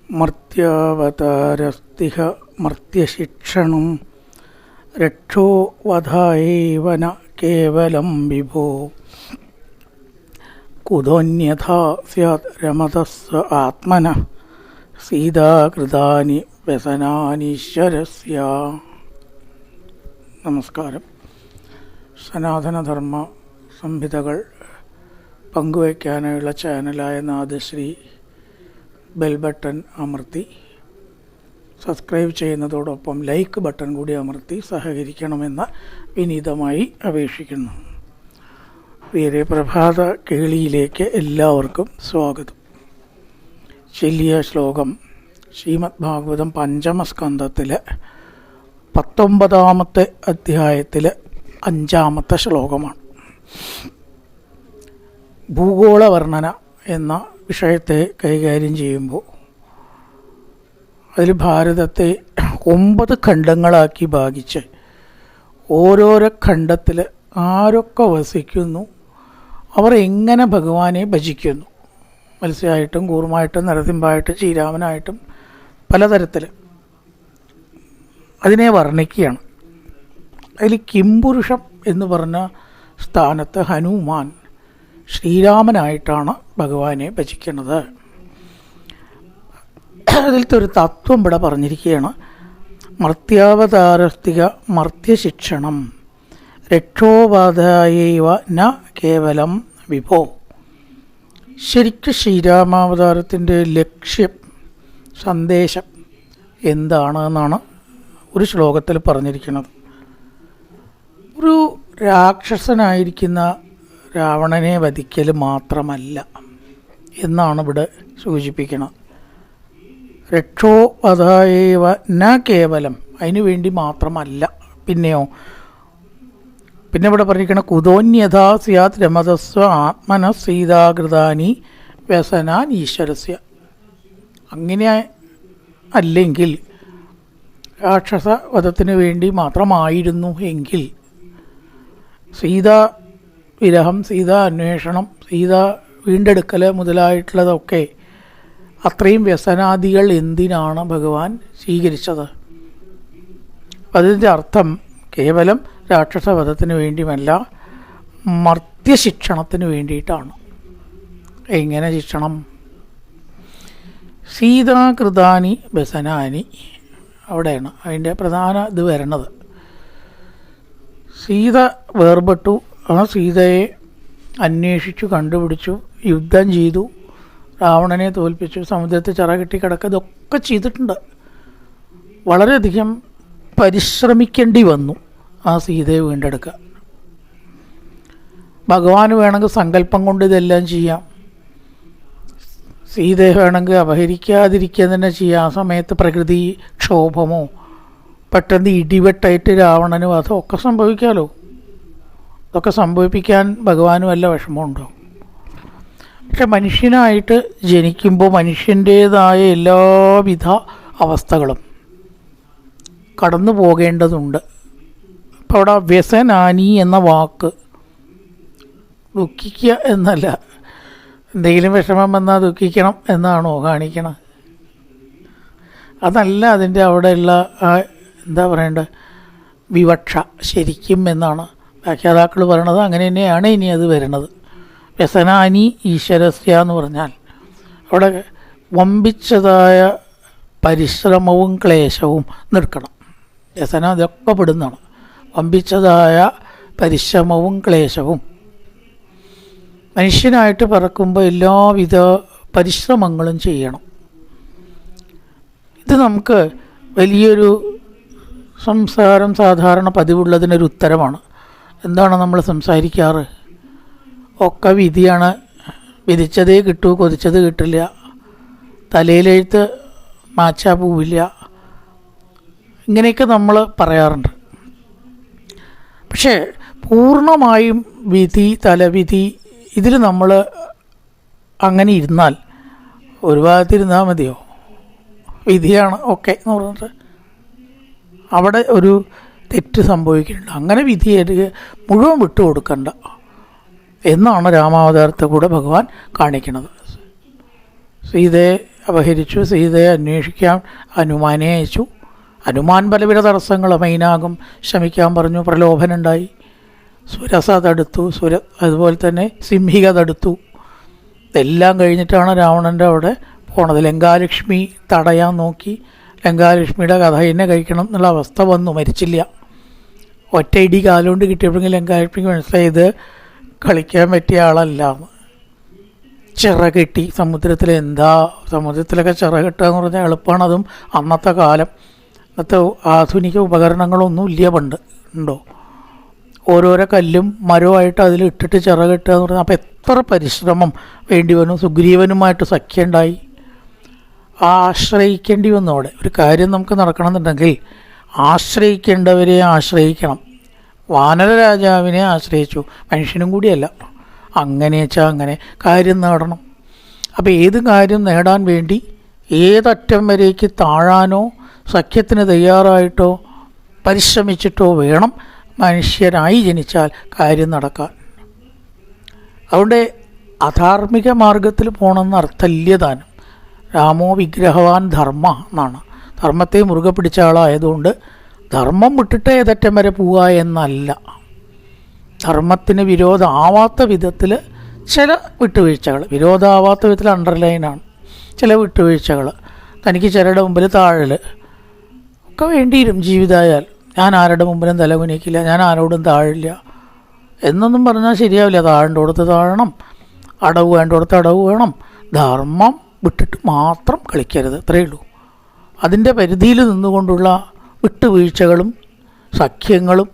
മർത്യാവതാരസ്തിഹ മർത്യശിക്ഷണം രക്ഷോ വധായേവ ന കേവലം വിഭോ കുതോന്യഥാ സ്യാത് രമതസ്വ ആത്മനഃ സീതാകൃതാനി വ്യസനാനീശ്വരസ്യ. നമസ്കാരം. സനാതനധർമ്മ സംഹിതകൾ പങ്കുവയ്ക്കാനുള്ള ചാനലായ നാദശ്രീ ബെൽ ബട്ടൺ അമർത്തി സബ്സ്ക്രൈബ് ചെയ്യുന്നതോടൊപ്പം ലൈക്ക് ബട്ടൺ കൂടി അമർത്തി സഹകരിക്കണമെന്ന് വിനീതമായി അപേക്ഷിക്കുന്നു. പ്രിയരെ, പ്രഭാത കേളിയിലേക്ക് എല്ലാവർക്കും സ്വാഗതം. ചൊല്ലിയ ശ്ലോകം ശ്രീമദ് ഭാഗവതം പഞ്ചമസ്കന്ധത്തിലെ 19-ാമത്തെ അധ്യായത്തിലെ 5-ാമത്തെ ശ്ലോകമാണ്. ഭൂഗോള വർണ്ണന എന്ന വിഷയത്തെ കൈകാര്യം ചെയ്യുമ്പോൾ അതിൽ ഭാരതത്തെ 9 ഖണ്ഡങ്ങളാക്കി ഭാഗിച്ച് ഓരോരോ ഖണ്ഡത്തിൽ ആരൊക്കെ വസിക്കുന്നു, അവർ എങ്ങനെ ഭഗവാനെ ഭജിക്കുന്നു, മത്സ്യമായിട്ടും കൂർമ്മമായിട്ടും നരസിംഹമായിട്ടും ശ്രീരാമനായിട്ടും പലതരത്തിൽ അതിനെ വർണ്ണിക്കുകയാണ്. അതിൽ കിംപുരുഷം എന്ന് പറഞ്ഞ സ്ഥാനത്ത് ഹനുമാൻ ശ്രീരാമനായിട്ടാണ് ഭഗവാനെ ഭജിക്കുന്നത്. അതിലത്തെ ഒരു തത്വം ഇവിടെ പറഞ്ഞിരിക്കുകയാണ്. മർത്യാവതാരസ്തിക മർത്യശിക്ഷണം രക്ഷോപാധായൈവ ന കേവലം വിഭോ. ശരിക്കും ശ്രീരാമാവതാരത്തിൻ്റെ ലക്ഷ്യം, സന്ദേശം എന്താണെന്നാണ് ഒരു ശ്ലോകത്തിൽ പറഞ്ഞിരിക്കുന്നത്. ഒരു രാക്ഷസനായിരിക്കുന്ന രാവണനെ വധിക്കൽ മാത്രമല്ല എന്നാണ് ഇവിടെ സൂചിപ്പിക്കുന്നത്. രക്ഷോവധായേവ ന കേവലം, അതിനു വേണ്ടി മാത്രമല്ല. പിന്നെ ഇവിടെ പറഞ്ഞിരിക്കുന്ന കുതോന്യഥാ സ്യാത് രമതസ്വ ആത്മന സീതാകൃതാനി വ്യസനാൻ ഈശ്വരസ്യ. അങ്ങനെ അല്ലെങ്കിൽ രാക്ഷസ വധത്തിന് വേണ്ടി മാത്രമായിരുന്നു എങ്കിൽ സീതാ വിരഹം, സീതാ അന്വേഷണം, സീതാ വീണ്ടെടുക്കൽ മുതലായിട്ടുള്ളതൊക്കെ അത്രയും വ്യസനാദികൾ എന്തിനാണ് ഭഗവാൻ സ്വീകരിച്ചത്? അതിൻ്റെ അർത്ഥം കേവലം രാക്ഷസവധത്തിന് വേണ്ടിയുമല്ല, മർത്യശിക്ഷണത്തിന് വേണ്ടിയിട്ടാണ്. എങ്ങനെ ശിക്ഷണം? സീതാകൃതാനി വ്യസനാനി, അവിടെയാണ് അതിൻ്റെ പ്രധാന ഇത് വരണത്. സീത വേർപെട്ടു, ആ സീതയെ അന്വേഷിച്ചു, കണ്ടുപിടിച്ചു, യുദ്ധം ചെയ്തു, രാവണനെ തോൽപ്പിച്ചു, സമുദ്രത്തിൽ ചിറകെട്ടി കിടക്കുക, ഇതൊക്കെ ചെയ്തിട്ടുണ്ട്. വളരെയധികം പരിശ്രമിക്കേണ്ടി വന്നു ആ സീതയെ വീണ്ടെടുക്കുക. ഭഗവാന് വേണമെങ്കിൽ സങ്കല്പം കൊണ്ട് ഇതെല്ലാം ചെയ്യാം, സീതയെ വേണമെങ്കിൽ അപഹരിക്കാതിരിക്കുക തന്നെ ചെയ്യാം. ആ സമയത്ത് പ്രകൃതി ക്ഷോഭമോ പെട്ടെന്ന് ഇടിവെട്ടായിട്ട് രാവണനും അതൊക്കെ സംഭവിക്കാമല്ലോ. അതൊക്കെ സംഭവിപ്പിക്കാൻ ഭഗവാന് വല്ല വിഷമമുണ്ടോ? പക്ഷെ മനുഷ്യനായിട്ട് ജനിക്കുമ്പോൾ മനുഷ്യൻ്റേതായ എല്ലാവിധ അവസ്ഥകളും കടന്നു പോകേണ്ടതുണ്ട്. അപ്പോൾ അവിടെ വ്യസനാനി എന്ന വാക്ക് ദുഃഖിക്കുക എന്നല്ല, എന്തെങ്കിലും വിഷമം വന്നാൽ ദുഃഖിക്കണം എന്നാണോ കാണിക്കണം? അതല്ല അതിൻ്റെ അവിടെയുള്ള എന്താ പറയേണ്ടത്, വിവക്ഷ ശരിക്കും എന്നാണ് വ്യാഖ്യാതാക്കൾ പറയണത്. അങ്ങനെ തന്നെയാണ് ഇനി അത് വരുന്നത്. വ്യസനാനി ഈശ്വരസ്യ എന്ന് പറഞ്ഞാൽ അവിടെ വമ്പിച്ചതായ പരിശ്രമവും ക്ലേശവും നിൽക്കണം. വ്യസനം ഇതൊക്കെ പെടുന്നതാണ്. വമ്പിച്ചതായ പരിശ്രമവും ക്ലേശവും. മനുഷ്യനായിട്ട് പറക്കുമ്പോൾ എല്ലാവിധ പരിശ്രമങ്ങളും ചെയ്യണം. ഇത് നമുക്ക് വലിയൊരു സംസാരം സാധാരണ പതിവുള്ളതിനൊരു ഉത്തരമാണ്. എന്താണ് നമ്മൾ സംസാരിക്കാറ്? ഒക്കെ വിധിയാണ്, വിധിച്ചതേ കിട്ടൂ, കൊതിച്ചത് കിട്ടില്ല, തലയിലെഴുത്ത് മാച്ചാ പോവില്ല, ഇങ്ങനെയൊക്കെ നമ്മൾ പറയാറുണ്ട്. പക്ഷേ പൂർണ്ണമായും വിധി, തലവിധി, ഇതിൽ നമ്മൾ അങ്ങനെ ഇരുന്നാൽ ഒരു ഭാഗത്തിരുന്നാൽ മതിയോ? വിധിയാണ് ഓക്കെ എന്ന് പറഞ്ഞിട്ട് അവിടെ ഒരു തെറ്റ് സംഭവിക്കുന്നുണ്ട്. അങ്ങനെ വിധി മുഴുവൻ വിട്ടുകൊടുക്കണ്ട എന്നാണ് രാമാവതാരത്തെ കൂടെ ഭഗവാൻ കാണിക്കുന്നത്. സീതയെ അപഹരിച്ചു. സീതയെ അന്വേഷിക്കാൻ ഹനുമാനെ അയച്ചു. ഹനുമാൻ പലവിധ തടസ്സങ്ങൾ മൈനാകം ശമിക്കാൻ പറഞ്ഞു. പ്രലോഭനുണ്ടായി. സുരസ തടുത്തു, അതുപോലെ തന്നെ സിംഹിക തടുത്തു. ഇതെല്ലാം കഴിഞ്ഞിട്ടാണ് രാവണൻ്റെ അവിടെ പോണത്. ലങ്കാലക്ഷ്മി തടയാൻ നോക്കി. ലങ്കാലക്ഷ്മിയുടെ കഥ എന്നെ കഴിക്കണം എന്നുള്ള അവസ്ഥ വന്നു. മരിച്ചില്ല. ഒറ്റ ഇടി കാലുകൊണ്ട് കിട്ടിയപ്പോഴെങ്കിൽ ലങ്കാലക്ഷ്മിക്ക് മനസ്സിലായത് കളിക്കാൻ പറ്റിയ ആളല്ല. ചിറകെട്ടി സമുദ്രത്തിലൊക്കെ ചിറകെട്ടുക എന്ന് പറഞ്ഞാൽ എളുപ്പമാണ്. അതും അന്നത്തെ കാലം. ഇന്നത്തെ ആധുനിക ഉപകരണങ്ങളൊന്നും ഇല്ല. പണ്ട് ഉണ്ടോ? ഓരോരോ കല്ലും മരവുമായിട്ട് അതിലിട്ടിട്ട് ചിറകെട്ടുക എന്ന് പറഞ്ഞാൽ അപ്പോൾ എത്ര പരിശ്രമം വേണ്ടി വന്നു. സുഗ്രീവനുമായിട്ട് സഖ്യമുണ്ടായി. ആശ്രയിക്കേണ്ടി വന്നു. അവിടെ ഒരു കാര്യം നമുക്ക് നടക്കണമെന്നുണ്ടെങ്കിൽ ആശ്രയിക്കേണ്ടവരെ ആശ്രയിക്കണം. വാനര രാജാവിനെ ആശ്രയിച്ചു, മനുഷ്യനും കൂടിയല്ല. അങ്ങനെ വെച്ചാൽ അങ്ങനെ കാര്യം നേടണം. അപ്പോൾ ഏത് കാര്യം നേടാൻ വേണ്ടി ഏതറ്റം വരേക്ക് താഴാനോ സഖ്യത്തിന് തയ്യാറായിട്ടോ പരിശ്രമിച്ചിട്ടോ വേണം മനുഷ്യരായി ജനിച്ചാൽ കാര്യം നടക്കാൻ. അതുകൊണ്ട് അധാർമിക മാർഗത്തിൽ പോകണമെന്ന് അർത്ഥമില്ല താനും. രാമോ വിഗ്രഹവാൻ ധർമ്മ എന്നാണ്. ധർമ്മത്തെ മുറുകെ പിടിച്ച ആളായതുകൊണ്ട് ധർമ്മം വിട്ടിട്ട് ഏതറ്റം വരെ പോവുക എന്നല്ല. ധർമ്മത്തിന് വിരോധമാവാത്ത വിധത്തിൽ ചില വിട്ടുവീഴ്ചകൾ, വിരോധമാവാത്ത വിധത്തിൽ അണ്ടർലൈനാണ് ചില വിട്ടുവീഴ്ചകൾ. തനിക്ക് ചിലരുടെ മുമ്പിൽ താഴൽ ഒക്കെ വേണ്ടിയിരും. ജീവിതമായാൽ ഞാൻ ആരുടെ മുമ്പിലും തലകുനിക്കില്ല, ഞാൻ ആരോടും താഴില്ല എന്നൊന്നും പറഞ്ഞാൽ ശരിയാവില്ല. താഴേണ്ടോടത്ത് താഴണം, അടവ് വേണ്ടോടത്ത് അടവ് വേണം. ധർമ്മം വിട്ടിട്ട് മാത്രം കളിക്കരുത്, അത്രയേ ഉള്ളൂ. അതിൻ്റെ പരിധിയിൽ നിന്നുകൊണ്ടുള്ള വിട്ടുവീഴ്ചകളും സഖ്യങ്ങളും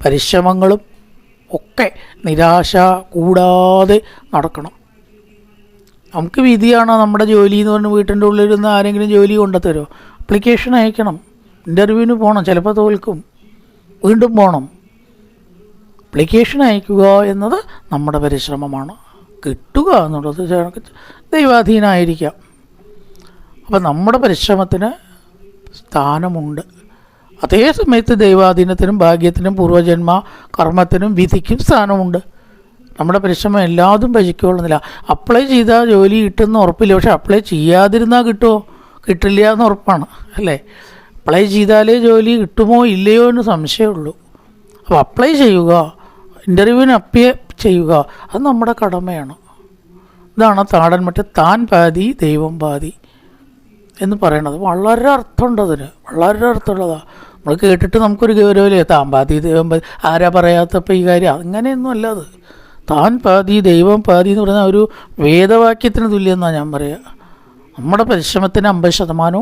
പരിശ്രമങ്ങളും ഒക്കെ നിരാശ കൂടാതെ നടക്കണം. നമുക്ക് വിധിയാണ് നമ്മുടെ ജോലി എന്ന് പറഞ്ഞ് വീട്ടിൻ്റെ ഉള്ളിലിരുന്ന് ആരെങ്കിലും ജോലി കൊണ്ടുത്തരുമോ? അപ്ലിക്കേഷൻ അയക്കണം, ഇൻ്റർവ്യൂവിന് പോകണം, ചിലപ്പോൾ തോൽക്കും, വീണ്ടും പോകണം. അപ്ലിക്കേഷൻ അയക്കുക എന്നത് നമ്മുടെ പരിശ്രമമാണ്. കിട്ടുക എന്നുള്ളത് ദൈവാധീനമായിരിക്കാം. അപ്പം നമ്മുടെ പരിശ്രമത്തിന് സ്ഥാനമുണ്ട്. അതേ സമയത്ത് ദൈവാധീനത്തിനും ഭാഗ്യത്തിനും പൂർവ്വജന്മ കർമ്മത്തിനും വിധിക്കും സ്ഥാനമുണ്ട്. നമ്മുടെ പരിശ്രമം എല്ലാതും ഭജിക്കുകൊള്ളുന്നില്ല. അപ്ലൈ ചെയ്താൽ ജോലി കിട്ടുമെന്ന് ഉറപ്പില്ല. പക്ഷെ അപ്ലൈ ചെയ്യാതിരുന്നാൽ കിട്ടുമോ? കിട്ടില്ല എന്ന് ഉറപ്പാണ്, അല്ലേ? അപ്ലൈ ചെയ്താലേ ജോലി കിട്ടുമോ ഇല്ലയോ എന്ന് സംശയമുള്ളൂ. അപ്പോൾ അപ്ലൈ ചെയ്യുക, ഇൻ്റർവ്യൂവിന് അപ്ലൈ ചെയ്യുക, അത് നമ്മുടെ കടമയാണ്. ഇതാണ് താടൻ മറ്റേ താൻ പാതി ദൈവം പാതി എന്ന് പറയണത്. വളരെ അർത്ഥമുണ്ട് അതിന്, വളരെ അർത്ഥമുള്ളതാണ്. നമ്മൾ കേട്ടിട്ട് നമുക്കൊരു ഗൗരവമില്ലേ, താൻ പാതി ദൈവം പാതി, ആരാ പറയാത്തപ്പോൾ ഈ കാര്യം? അങ്ങനെയൊന്നും അല്ല. അത് താൻ പാതി ദൈവം പാതി എന്ന് പറയുന്ന ഒരു വേദവാക്യത്തിന് തുല്യമെന്നാണ് ഞാൻ പറയുക. നമ്മുടെ പരിശ്രമത്തിന് 50%,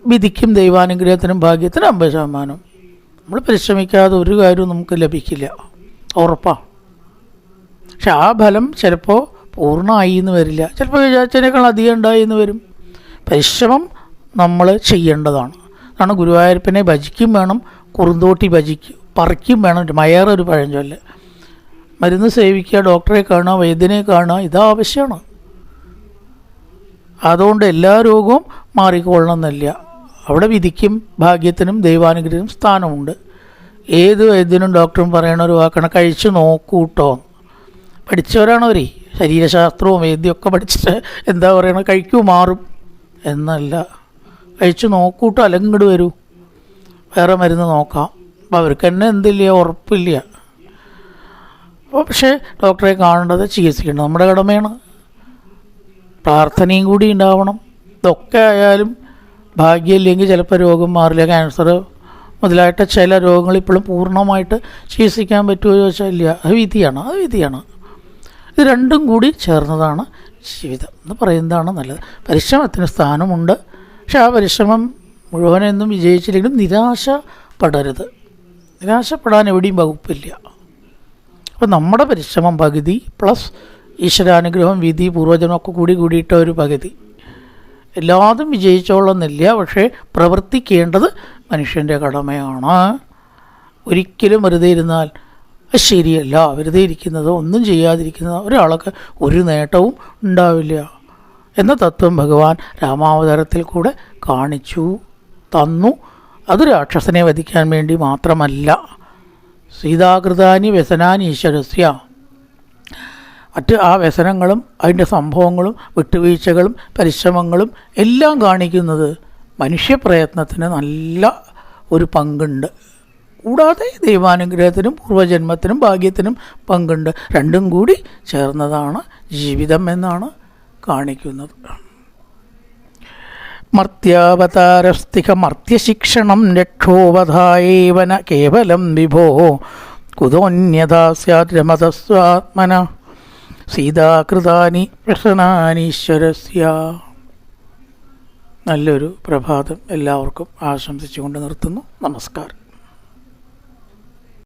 വിധിക്കും ദൈവാനുഗ്രഹത്തിനും ഭാഗ്യത്തിനും 50%. നമ്മൾ പരിശ്രമിക്കാതെ ഒരു കാര്യവും നമുക്ക് ലഭിക്കില്ല, ഉറപ്പാണ്. പക്ഷെ ആ ഫലം ചിലപ്പോൾ പൂർണ്ണമായി എന്ന് വരില്ല, ചിലപ്പോൾ വിചാരിച്ചതിനേക്കാൾ അധികം ഉണ്ടായി എന്ന് വരും. പരിശ്രമം നമ്മൾ ചെയ്യേണ്ടതാണ്. അതാണ് ഗുരുവായൂരപ്പനെ ഭജിക്കും വേണം, കുറുന്തോട്ടി പറിക്കും വേണം. മയറൊരു പഴഞ്ചൊല്ല്. മരുന്ന് സേവിക്കുക, ഡോക്ടറെ കാണുക, വൈദ്യനെ കാണുക, ഇതാവശ്യമാണ്. അതുകൊണ്ട് എല്ലാ രോഗവും മാറിക്കൊള്ളണമെന്നില്ല. അവിടെ വിധിക്കും ഭാഗ്യത്തിനും ദൈവാനുഗ്രഹം സ്ഥാനമുണ്ട്. ഏത് വൈദ്യനും ഡോക്ടറും പറയണ ഒരു വാക്കാണ്, കഴിച്ച് നോക്കൂട്ടോ. പഠിച്ചവരാണ് അവർ. ശരീരശാസ്ത്രവും വൈദ്യമൊക്കെ പഠിച്ചിട്ട് എന്താ പറയണത്, കഴിക്കൂ മാറും എന്നല്ല. കഴിച്ച് നോക്കൂട്ടോ, അല്ലെങ്കിൽ ഇങ്ങോട്ട് വരൂ, വേറെ മരുന്ന് നോക്കാം. അപ്പോൾ അവർക്ക് തന്നെ എന്തില്ല, ഉറപ്പില്ല. അപ്പോൾ പക്ഷേ ഡോക്ടറെ കാണേണ്ടത്, ചികിത്സിക്കേണ്ടത് നമ്മുടെ കടമയാണ്. പ്രാർത്ഥനയും കൂടി ഉണ്ടാവണം. ഇതൊക്കെ ആയാലും ഭാഗ്യമില്ലെങ്കിൽ ചിലപ്പോൾ രോഗം മാറില്ല. ക്യാൻസർ മുതലായിട്ട് ചില രോഗങ്ങൾ ഇപ്പോഴും പൂർണ്ണമായിട്ട് ചികിത്സിക്കാൻ പറ്റുമോ ചോദിച്ചാൽ ഇല്ല. അത് വിധിയാണ്. ഇത് രണ്ടും കൂടി ചേർന്നതാണ് ജീവിതം എന്ന് പറയുന്നതാണ് നല്ലത്. പരിശ്രമത്തിന് സ്ഥാനമുണ്ട്. പക്ഷെ ആ പരിശ്രമം മുഴുവനെന്നും വിജയിച്ചില്ലെങ്കിലും നിരാശപ്പെടരുത്. നിരാശപ്പെടാൻ എവിടെയും വകുപ്പില്ല. അപ്പോൾ നമ്മുടെ പരിശ്രമം പകുതി പ്ലസ് ഈശ്വരാനുഗ്രഹം, വിധി, പൂർവ്വജനമൊക്കെ കൂടിയിട്ട ഒരു പകുതി. എല്ലാതും വിജയിച്ചോളന്നില്ല. പക്ഷേ പ്രവർത്തിക്കേണ്ടത് മനുഷ്യൻ്റെ കടമയാണ്. ഒരിക്കലും വെറുതെ ഇരുന്നാൽ അത് ശരിയല്ല. വെറുതെ ഇരിക്കുന്നതോ ഒന്നും ചെയ്യാതിരിക്കുന്നതോ ഒരാൾക്ക് ഒരു നേട്ടവും ഉണ്ടാവില്ല എന്ന തത്വം ഭഗവാൻ രാമാവതാരത്തിൽ കൂടെ കാണിച്ചു തന്നു. അത് രാക്ഷസനെ വധിക്കാൻ വേണ്ടി മാത്രമല്ല. സീതാകൃതാനി വ്യസനാനി ഈശ്വരസ്യ മറ്റ് ആ വ്യസനങ്ങളും അതിൻ്റെ സംഭവങ്ങളും വിട്ടുവീഴ്ചകളും പരിശ്രമങ്ങളും എല്ലാം കാണിക്കുന്നത് മനുഷ്യപ്രയത്നത്തിന് നല്ല ഒരു പങ്കുണ്ട്. കൂടാതെ ദൈവാനുഗ്രഹത്തിനും പൂർവ്വജന്മത്തിനും ഭാഗ്യത്തിനും പങ്കുണ്ട്. രണ്ടും കൂടി ചേർന്നതാണ് ജീവിതം എന്നാണ് കാണിക്കുന്നത്. മർത്യാവതാരസ്തിക മർത്യശിക്ഷണം രക്ഷോവധായേവന കേവലം വിഭോ കുതോന്യഥാ സ്യാത് രമതസ്വാത്മന സീതാകൃതാനി പ്രശ്നാനീശ്വരസ്യ. നല്ലൊരു പ്രഭാതം എല്ലാവർക്കും ആശംസിച്ചുകൊണ്ട് നിർത്തുന്നു. നമസ്കാരം.